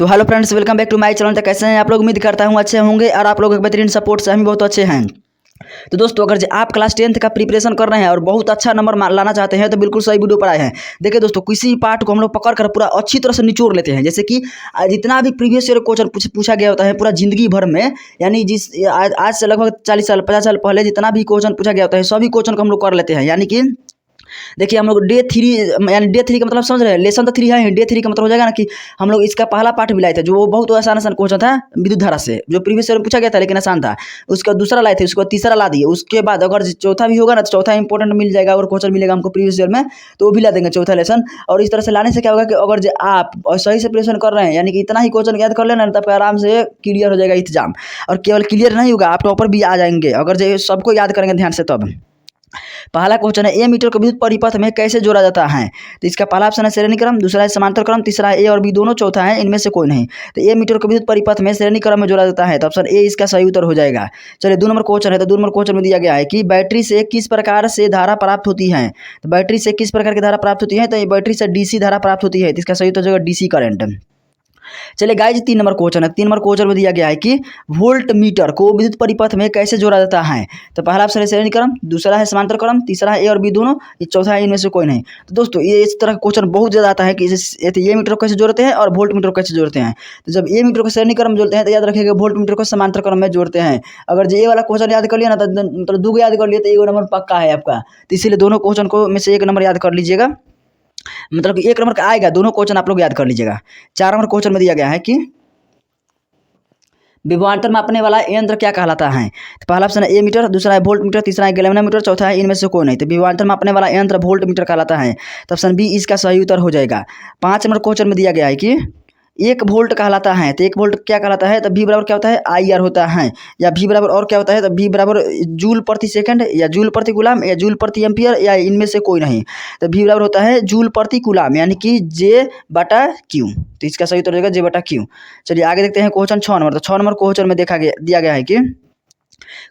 तो hello friends, welcome back to my channel. तो कैसे हैं आप लोग? उम्मीद करता हूँ अच्छे होंगे और आप लोगों के बेहतरीन सपोर्ट से हम बहुत अच्छे हैं। तो दोस्तों, अगर आप क्लास 10th का प्रिपरेशन कर रहे हैं और बहुत अच्छा नंबर लाना चाहते हैं तो बिल्कुल सही वीडियो पर आए हैं। देखिए दोस्तों, किसी पार्ट को हम लोग पकड़ कर पूरा अच्छी तरह से निचोड़ लेते हैं। जैसे कि जितना भी प्रीवियस ईयर क्वेश्चन पूछा गया होता है पूरा जिंदगी भर में, यानी आज से लगभग 40 साल 50 साल पहले जितना भी क्वेश्चन पूछा गया होता है सभी क्वेश्चन को हम लोग कर लेते हैं। यानी कि देखिए, हम लोग डे 3 का मतलब समझ रहे हैं। लेसन तो 3 है, डे 3 का मतलब हो जाएगा ना कि हम लोग इसका पहला पार्ट भी लाए थे जो वो बहुत आसान क्वेश्चन था विद्युत धारा से, जो प्रीवियस ईयर में पूछा गया था लेकिन आसान था। उसका दूसरा लाए थे, उसको तीसरा ला दिए। उसके बाद अगर चौथा भी होगा ना तो चौथा इंपॉर्टेंट मिल जाएगा और क्वेश्चन मिलेगा हमको प्रीवियस ईयर में, तो वो भी ला देंगे चौथा लेसन। और इस तरह से लाने से क्या होगा कि अगर आप सही से प्रिपरेशन कर रहे हैं, यानी कि इतना ही क्वेश्चन याद कर लेना, तब आराम से क्लियर हो जाएगा एग्जाम। और केवल क्लियर नहीं होगा, आप टॉपर भी आ जाएंगे अगर सबको याद करेंगे ध्यान से। तब पहला क्वेश्चन है, ए मीटर को विद्युत परिपथ में कैसे जोड़ा जाता है? तो इसका पहला ऑप्शन है श्रेणी क्रम, दूसरा है समांतर क्रम, तीसरा है ए और बी दोनों, चौथा है इनमें से कोई नहीं। तो ए मीटर को विद्युत परिपथ में श्रेणी क्रम में जोड़ा जाता है, तो ऑप्शन ए इसका सही उत्तर हो जाएगा। चलिए 2 नंबर क्वेश्चन है। तो 2 नंबर क्वेश्चन में दिया गया है कि बैटरी से किस प्रकार से धारा प्राप्त होती है? तो बैटरी से किस प्रकार की धारा प्राप्त होती है? तो ये बैटरी से डीसी धारा प्राप्त होती है, तो इसका सही उत्तर हो जाएगा डीसी करंट। चलिए गाइज 3 नंबर क्वेश्चन है। 3 नंबर क्वेश्चन में दिया गया है कि वोल्ट मीटर को विद्युत परिपथ में कैसे जोड़ा जाता है? तो पहला ऑप्शन है श्रेणी क्रम, दूसरा है समांतर क्रम, तीसरा है ए और बी दोनों, ये चौथा है इनमें से कोई नहीं। तो दोस्तों, ये इस तरह का क्वेश्चन बहुत ज़्यादा आता है कि ये मीटर को कैसे जोड़ते हैं और वोल्ट मीटर को कैसे जोड़ते हैं। तो जब ए मीटर को श्रेणी क्रम में जोड़ते हैं तो याद रखिएगा वोल्ट मीटर को समांतर क्रम में जोड़ते हैं। अगर जो ये वाला क्वेश्चन याद कर लिया ना तो मतलब 2 याद कर लिए तो 1 नंबर पक्का है आपका। तो इसीलिए दोनों क्वेश्चन को में से 1 नंबर याद कर लीजिएगा, मतलब कि 1 नंबर का आएगा। दोनों क्वेश्चन आप लोग याद कर लीजिएगा। 4 नंबर क्वेश्चन में दिया गया है कि विभवांतर मापने वाला यंत्र क्या कहलाता है? तो पहला ऑप्शन है ए मीटर, दूसरा है वोल्ट मीटर, तीसरा है गैल्वेनोमीटर, चौथा है इनमें से कोई नहीं। तो विभवांतर मापने वाला यंत्र वोल्ट मीटर कहलाता है, तो ऑप्शन बी इसका सही उत्तर हो जाएगा। 5 नंबर क्वेश्चन में दिया गया है कि 1 वोल्ट कहलाता है। तो 1 वोल्ट क्या कहलाता है? तो V बराबर क्या होता है? IR होता है। या V बराबर और क्या होता है? तो V बराबर जूल प्रति सेकंड या जूल प्रति कूलम या जूल प्रति एम्पियर या इनमें से कोई नहीं। तो V बराबर होता है जूल प्रति कूलम, यानी कि J/Q। तो इसका सही उत्तर हो जाएगा J/Q। चलिए आगे देखते हैं क्वेश्चन 6 नंबर। तो 6 नंबर क्वेश्चन में दिया गया है कि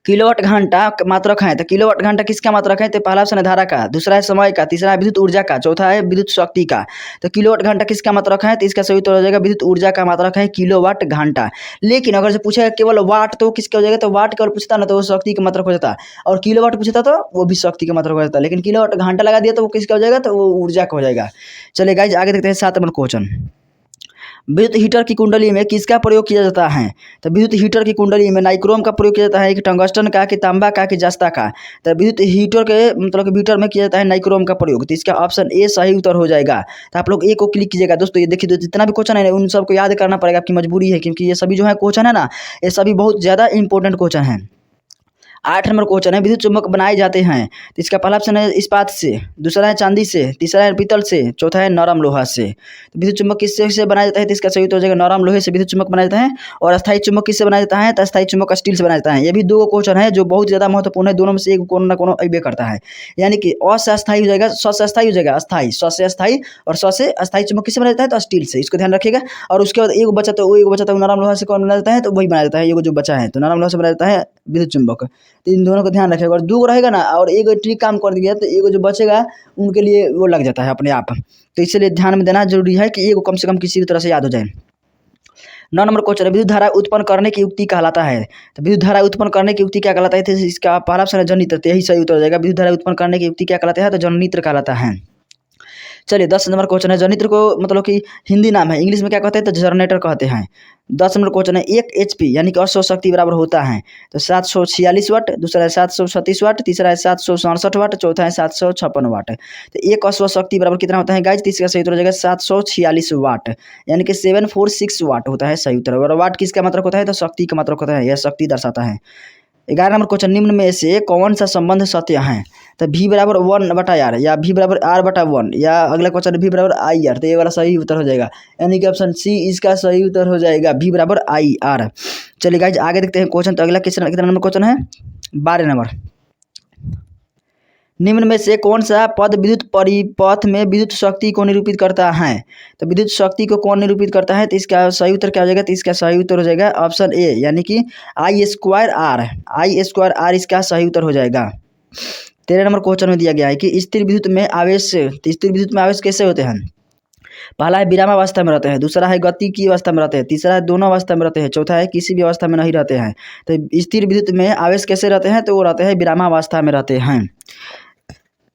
किलोवाट घंटा मात्रक है। तो किलोवाट घंटा किसका मात्रक है? तो पहला ऑप्शन है धारा का, दूसरा है समय का, तीसरा है विद्युत ऊर्जा का, चौथा है विद्युत शक्ति का। तो किलोवाट घंटा किसका मात्रक है? तो इसका सही उत्तर हो जाएगा विद्युत ऊर्जा का मात्रक है किलोवाट घंटा। लेकिन अगर से पूछेगा केवल वाट तो किसका हो जाएगा? तो वाट केवल पूछता ना तो वो शक्ति का मात्रक हो जाता, और किलोवाट पूछता तो वो भी शक्ति का मात्रक हो जाता। लेकिन किलोवाट घंटा लगा दिया तो वो किसका हो जाएगा? तो वो ऊर्जा का हो जाएगा। चलिए गाइज आगे देखते हैं 7 नंबर क्वेश्चन। विद्युत हीटर की कुंडली में किसका प्रयोग किया जाता है? तो विद्युत हीटर की कुंडली में नाइक्रोम का प्रयोग किया जाता है कि टंगस्टन का कि तांबा का कि जस्ता का? तो विद्युत हीटर के मतलब कि हीटर में किया जाता है नाइक्रोम का प्रयोग, तो इसका ऑप्शन ए सही उत्तर हो जाएगा। तो आप लोग ए को क्लिक कीजिएगा। दोस्तों ये देखिए, तो जितना भी क्वेश्चन है उन सबको याद करना पड़ेगा, आपकी मजबूरी है, क्योंकि ये सभी जो है क्वेश्चन है ना, ये सभी बहुत ज़्यादा इंपॉर्टेंट क्वेश्चन है। 8 नंबर क्वेश्चन है, विद्युत चुम्बक बनाए जाते हैं। तो इसका पहला ऑप्शन है इस्पात से, दूसरा है चांदी से, तीसरा है पीतल से, चौथा है नरम लोहा से। तो विद्युत चुम्बक किससे से बनाया जाता है? तो इसका सही उत्तर हो जाएगा नरम लोहे से विद्युत चुम्बक बनाया जाता है। और अस्थायी चुम्बक किससे बनाया जाता है? तो अस्थायी चुम्बक स्टील से बनाया जाता है। ये भी 2 क्वेश्चन है जो बहुत ज़्यादा महत्वपूर्ण है, दोनों में से एक कोनो ना कोनो अइबे करता है। यानी कि अ से अस्थायी हो जाएगा, स से अस्थायी हो जाएगा अस्थायी, स से अस्थायी, और स से अस्थायी चुम्बक किससे बनाया जाता है? तो स्टील से, इसको ध्यान रखिएगा। और उसके बाद एगो बचा, तो वो एगो बचा तो नरम लोहा से कौन बनाया जाता है? तो वही बनाया जाता है, एगो जो बचा है तो नरम लोहा से बनाया जाता है विद्युत चुम्बक। तो इन दोनों को ध्यान रखिएगा। और 2 रहेगा ना और एगो ट्रिक काम कर दिया तो एगो जो बचेगा उनके लिए वो लग जाता है अपने आप। तो इसलिए ध्यान में देना जरूरी है कि एगो कम से कम किसी भी तरह से याद हो जाए। 9 नंबर क्वेश्चन है, विद्युत धारा उत्पन्न करने की युक्ति कहलाता है। तो विद्युत धारा उत्पन्न करने की युक्ति क्या कहलाता है? तो इसका पहला ऑप्शन है जनरेटर, तो यही सही उत्तर हो जाएगा। विद्युत धारा उत्पन्न करने की युक्ति क्या कहलाता है? तो जनरेटर कहलाता है। चलिए 10 नंबर क्वेश्चन है, जनरेटर को मतलब कि हिंदी नाम है, इंग्लिश में क्या कहते हैं? तो जनरेटर कहते हैं। 10 नंबर क्वेश्चन है, 1 HP यानी कि अश्व शक्ति बराबर होता है। तो 746 वाट, दूसरा है 737 वाट, तीसरा है 767 वाट, चौथा है 756 वाट। तो 1 अश्व शक्ति बराबर कितना होता है गाइज? तीसरा सही उत्तर हो जाएगा 746 वाट, यानी कि 746 वाट होता है सही उत्तर। और वाट किसका मात्रक होता है? तो शक्ति का मात्रक होता है, यह शक्ति दर्शाता है। 11 नंबर क्वेश्चन, निम्न में से कौन सा संबंध सत्य है? तो V बराबर 1/R या V बराबर R/1 या अगला क्वेश्चन V बराबर IR। तो ये वाला सही उत्तर हो जाएगा, यानी कि ऑप्शन सी इसका सही उत्तर हो जाएगा, V बराबर IR। चलिए गाइज आगे देखते हैं क्वेश्चन। तो अगला कितना नंबर क्वेश्चन है? 12 नंबर। निम्न में से कौन सा पद विद्युत परिपथ में विद्युत शक्ति को निरूपित करता है? तो विद्युत शक्ति को कौन निरूपित करता है? तो इसका सही उत्तर क्या हो जाएगा? तो इसका सही उत्तर हो जाएगा ऑप्शन ए, यानी कि I²R। I² इसका सही उत्तर हो जाएगा। 13 नंबर क्वेश्चन में दिया गया है कि स्थिर विद्युत में आवेश कैसे होते हैं? पहला है विरामावस्था में रहते हैं, दूसरा है गति की अवस्था में रहते हैं, तीसरा है दोनों अवस्था में रहते हैं, चौथा है किसी भी अवस्था में नहीं रहते हैं। तो स्थिर विद्युत में आवेश कैसे रहते हैं, तो वो रहते हैं विरामावस्था में रहते हैं।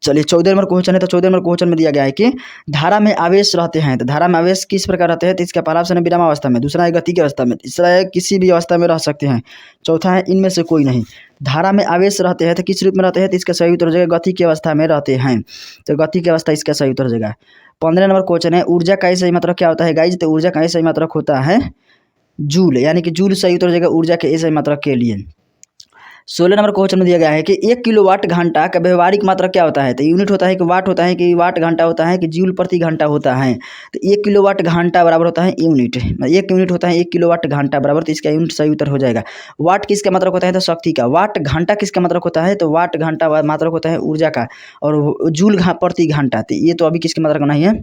चलिए 14 नंबर क्वेश्चन है, तो 14 नंबर क्वेश्चन में दिया गया है कि धारा में आवेश रहते हैं, तो धारा में आवेश किस प्रकार रहते हैं, तो इसका पहला ऑप्शन है विरामावस्था में, दूसरा है गति की अवस्था में, तीसरा है किसी भी अवस्था में रह सकते हैं, चौथा है इनमें से कोई नहीं। धारा में आवेश रहते हैं तो किस रूप में रहते हैं, तो इसका सही उत्तर हो जाएगा गति की अवस्था में रहते हैं, तो गति की अवस्था इसका सही उत्तर हो जाएगा। 15 नंबर क्वेश्चन है, ऊर्जा का सही मात्रक क्या होता है गाइज, तो ऊर्जा का सही मात्रक होता है जूल, यानी कि जूल सही उत्तर हो जाएगा ऊर्जा के सही मात्रक के लिए। 16 नंबर क्वेश्चन में दिया गया है कि 1 किलोवाट घंटा का व्यवहारिक मात्रा क्या होता है, तो यूनिट होता है कि वाट होता है कि वाट घंटा होता है कि जूल प्रति घंटा होता है, तो 1 किलोवाट घंटा बराबर होता है यूनिट, 1 यूनिट होता है 1 किलोवाट घंटा बराबर, तो इसका यूनिट सही उत्तर हो जाएगा। वाट किसका मात्रक होता है, तो शक्ति का, वाट घंटा किसका मात्रक होता है, तो वाट घंटा मात्रक होता है ऊर्जा का, और जूल प्रति घंटा, तो ये तो अभी किसके मात्रक नहीं है।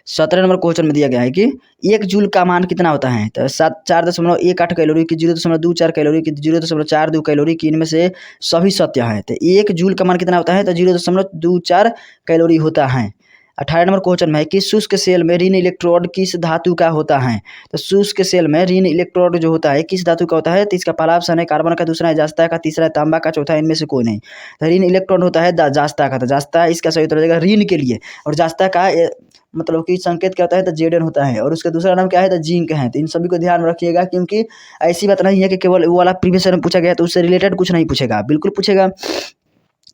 17 नंबर क्वेश्चन में दिया गया है कि 1 जूल का मान कितना होता है, तो 4.18 कैलोरी की 0.24 कैलोरी की 0.42 कैलोरी की, इनमें से सभी सत्य है। तो 1 जूल का मान कितना होता है, तो 0.24 कैलोरी होता है। 18 नंबर क्वेश्चन में है कि शुष्क सेल में ऋण इलेक्ट्रोड किस धातु का होता है, तो शुष्क सेल में ऋण इलेक्ट्रोड जो होता है किस धातु का होता है, तो इसका पहला ऑप्शन है कार्बन का, दूसरा है जास्ता का, तीसरा है तांबा का, चौथा इनमें से कोई नहीं। तो ऋण इलेक्ट्रोड होता है जास्ता का, तो जास्ता इसका सही उत्तर हो जाएगा ऋण के लिए, और जास्ता का मतलब कि संकेत क्या होता है, तो जेडन होता है, और उसका दूसरा नाम क्या है, तो जिंक है। तो इन सभी को ध्यान में रखिएगा, क्योंकि ऐसी बात नहीं है कि केवल वो वाला प्रीवियस में पूछा गया तो उससे रिलेटेड कुछ नहीं पूछेगा, बिल्कुल पूछेगा।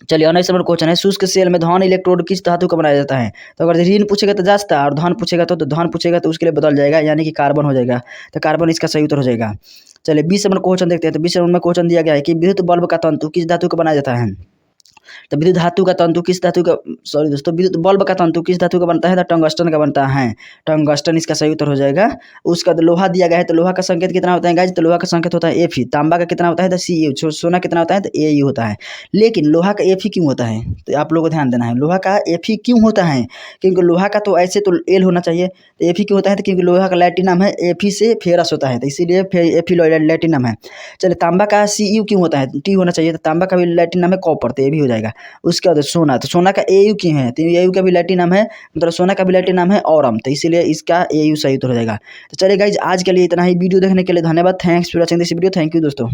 चलिए 19 नंबर क्वेश्चन है, शुष्क सेल में धन इलेक्ट्रोड किस धातु का बनाया जाता है, तो अगर ऋण पूछेगा तो जास्ता, और धन पूछेगा तो धन पूछेगा तो उसके लिए बदल जाएगा, यानी कि कार्बन हो जाएगा, तो कार्बन इसका सही उत्तर हो जाएगा। चलिए 20 नंबर क्वेश्चन देखते हैं, तो 20 नंबर में क्वेश्चन दिया गया है कि विद्युत बल्ब का तंतु किस धातु का बनाया जाता है, तो विद्युत धातु का तंतु किस धातु का, सॉरी दोस्तों, विद्युत बल्ब का तंतु किस धातु का बनता है, तो टंगस्टन का बनता है, टंगस्टन इसका सही उत्तर हो जाएगा। उसका लोहा दिया गया है, तो लोहा का संकेत कितना होता है गाइज, तो लोहा का संकेत होता है Fe, तांबा का कितना होता है, तो Cu, सोना कितना होता है, तो Au होता है। लेकिन लोहा का Fe क्यों होता है, तो आप लोगों को ध्यान देना है, लोहा का Fe क्यों होता है, क्योंकि लोहा का तो ऐसे तो L होना चाहिए, तो Fe क्यों होता है, तो क्योंकि लोहा का लैटिनम है Fe से फेरस होता है, तो इसीलिए Fe लैटिनम है। चलिए तांबा का Cu क्यों होता है, T होना चाहिए, तो तांबा का भी लैटिनम है कॉपर, तो ये भी हो जाएगा। उसके बाद सोना, तो सोना का Au क्यों है, तो Au का भी लैटिन नाम है, मतलब सोना का भी लैटिन नाम है औरम, तो इसीलिए इसका Au सही उत्तर हो जाएगा। तो चलिए गाइज आज के लिए इतना ही, वीडियो देखने के लिए धन्यवाद, thanks for watching this video, thank you दोस्तों।